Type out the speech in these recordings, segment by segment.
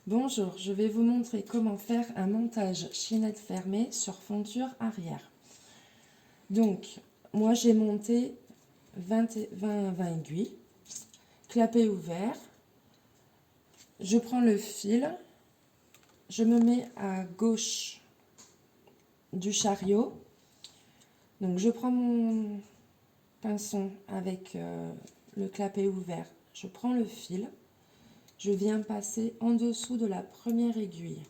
Bonjour, je vais vous montrer comment faire un montage chaînette fermée sur fendure arrière. Donc, moi j'ai monté 20 aiguilles, clapet ouvert. Je prends le fil, je me mets à gauche du chariot. Donc je prends mon pinceau avec le clapet ouvert, je prends le fil. Je viens passer en dessous de la première aiguille.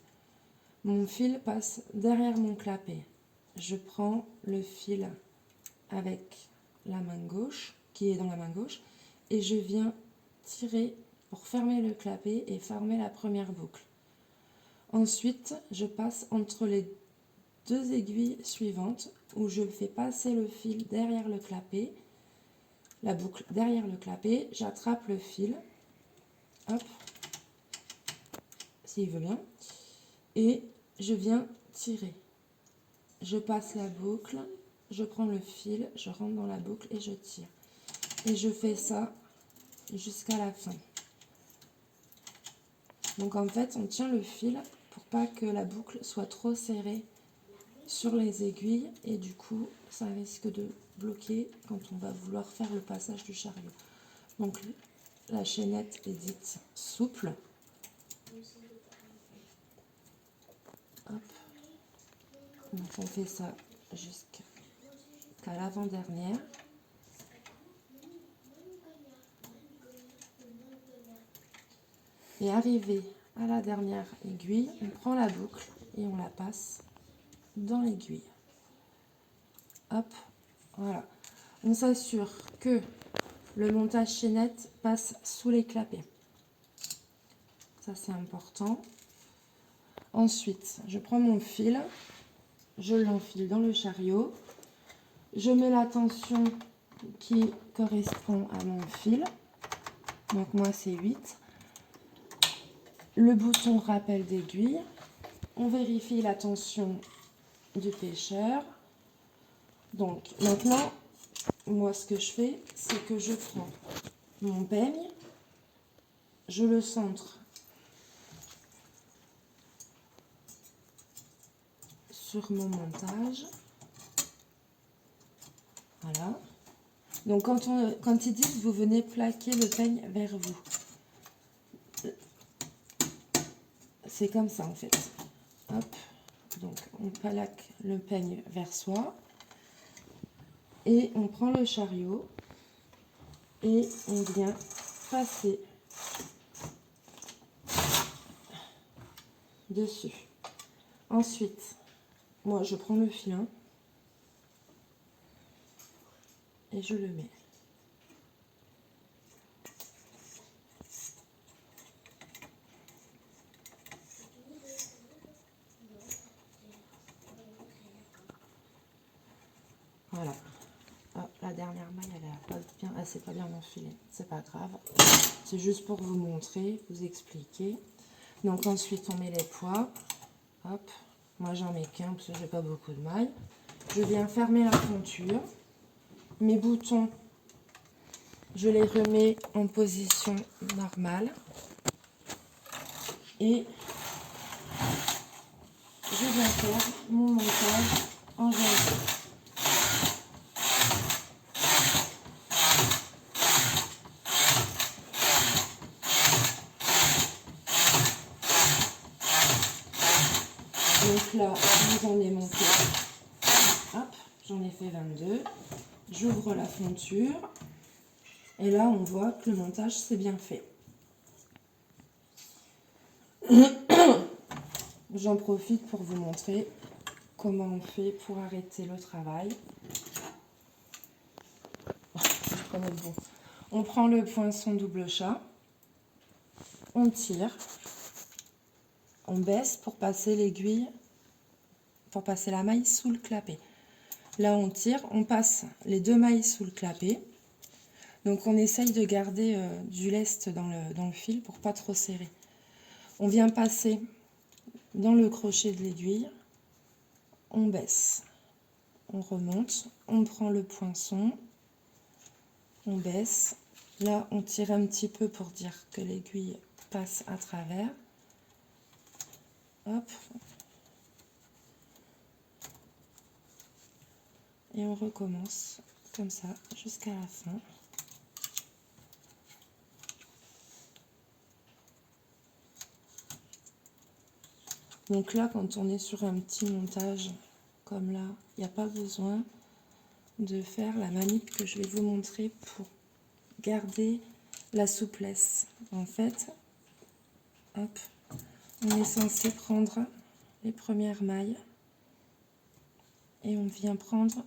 Mon fil passe derrière mon clapet. Je prends le fil avec la main gauche, qui est dans la main gauche, et je viens tirer pour fermer le clapet et fermer la première boucle. Ensuite, je passe entre les deux aiguilles suivantes où je fais passer le fil derrière le clapet, la boucle derrière le clapet, j'attrape le fil, hop, s'il veut bien, et je viens tirer. Je passe la boucle, je prends le fil, je rentre dans la boucle et je tire. Et je fais ça jusqu'à la fin. Donc en fait, on tient le fil pour pas que la boucle soit trop serrée sur les aiguilles et du coup, ça risque de bloquer quand on va vouloir faire le passage du chariot. Donc la chaînette est dite souple. Hop. Donc on fait ça jusqu'à l'avant-dernière. Et arrivé à la dernière aiguille, on prend la boucle et on la passe dans l'aiguille. Hop, voilà. On s'assure que le montage chaînette passe sous les clapets. Ça, c'est important. Ensuite, je prends mon fil, je l'enfile dans le chariot. Je mets la tension qui correspond à mon fil. Donc moi, c'est 8. Le bouton rappel d'aiguille. On vérifie la tension du pêcheur. Donc maintenant, moi, ce que je fais, c'est que je prends mon peigne, je le centre sur mon montage. Voilà. Donc quand ils disent vous venez plaquer le peigne vers vous, c'est comme ça en fait. Hop. Donc on plaque le peigne vers soi et on prend le chariot et on vient passer dessus. Ensuite, moi je prends le filin et je le mets. Voilà. Ah, la dernière maille, elle s'est pas bien enfilée. C'est pas grave. C'est juste pour vous montrer, vous expliquer. Donc ensuite, on met les poids. Hop. Moi, j'en mets qu'un parce que j'ai pas beaucoup de mailles. Je viens fermer la fonture. Mes boutons, je les remets en position normale. Et je viens faire mon montage en janvier. Donc là, j'en ai monté, hop, j'en ai fait 22. J'ouvre la fonture et là, on voit que le montage c'est bien fait. J'en profite pour vous montrer comment on fait pour arrêter le travail. On prend le poinçon double chat, on tire, on baisse pour passer l'aiguille, pour passer la maille sous le clapet. Là, on tire, on passe les deux mailles sous le clapet. Donc, on essaye de garder du lest dans le fil pour pas trop serrer. On vient passer dans le crochet de l'aiguille, on baisse, on remonte, on prend le poinçon, on baisse. Là, on tire un petit peu pour dire que l'aiguille passe à travers. hop. Et on recommence comme ça jusqu'à la fin. Donc là, quand on est sur un petit montage comme là, il n'y a pas besoin de faire la manip que je vais vous montrer pour garder la souplesse. En fait, hop, on est censé prendre les premières mailles et on vient prendre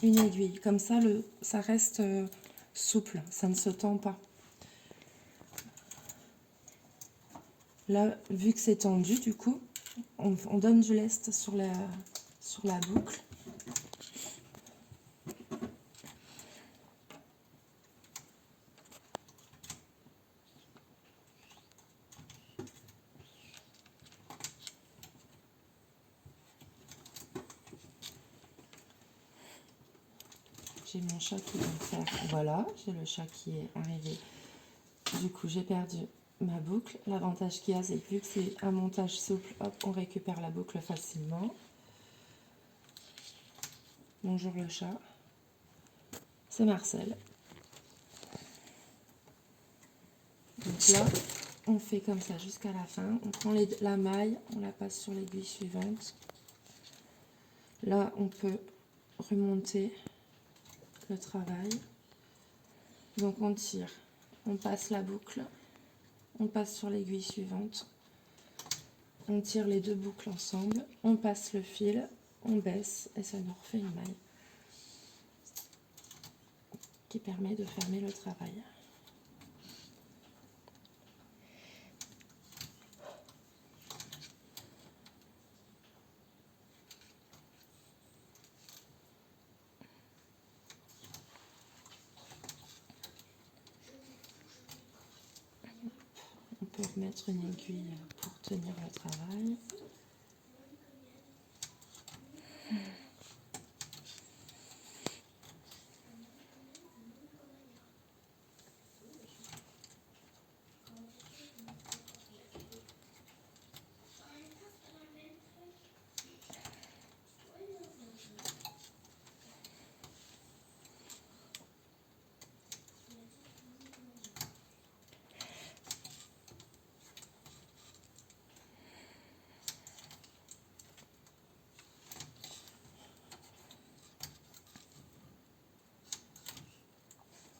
une aiguille. Comme ça, ça reste souple, ça ne se tend pas. Là, vu que c'est tendu, du coup, on donne du lest sur la boucle. J'ai mon chat qui va faire, voilà, j'ai le chat qui est arrivé. Du coup, j'ai perdu ma boucle. L'avantage qu'il y a, c'est que vu que c'est un montage souple, hop, on récupère la boucle facilement. Bonjour le chat. C'est Marcel. Donc là, on fait comme ça jusqu'à la fin. On prend la maille, on la passe sur l'aiguille suivante. Là, on peut remonter le travail. Donc on tire, on passe la boucle, on passe sur l'aiguille suivante. On tire les deux boucles ensemble, on passe le fil, on baisse et ça nous refait une maille qui permet de fermer le travail. On peut remettre une aiguille pour tenir le travail.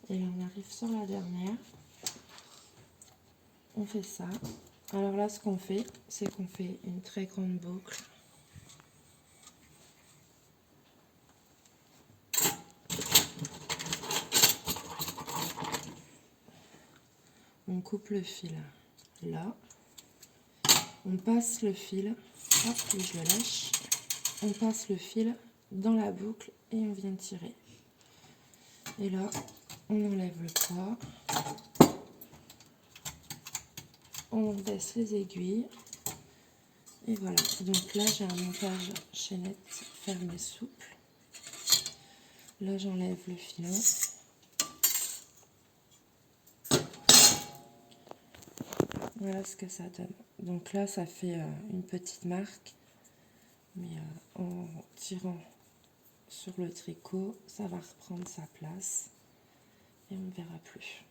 Et là, on arrive sur la dernière. On fait ça. Alors là, ce qu'on fait, c'est qu'on fait une très grande boucle. On coupe le fil là. On passe le fil. Hop, et je le lâche. On passe le fil dans la boucle et on vient tirer. Et là, on enlève le poids. On baisse les aiguilles. Et voilà. Donc là, j'ai un montage chaînette fermée souple. Là, j'enlève le filin. Voilà ce que ça donne. Donc là, ça fait une petite marque. Mais en tirant sur le tricot, ça va reprendre sa place. Et on ne verra plus.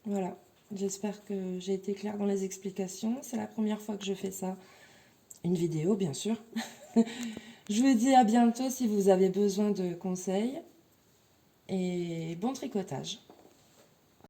Voilà. J'espère que j'ai été claire dans les explications. C'est la première fois que je fais ça. Une vidéo, bien sûr. Je vous dis à bientôt si vous avez besoin de conseils. Et bon tricotage.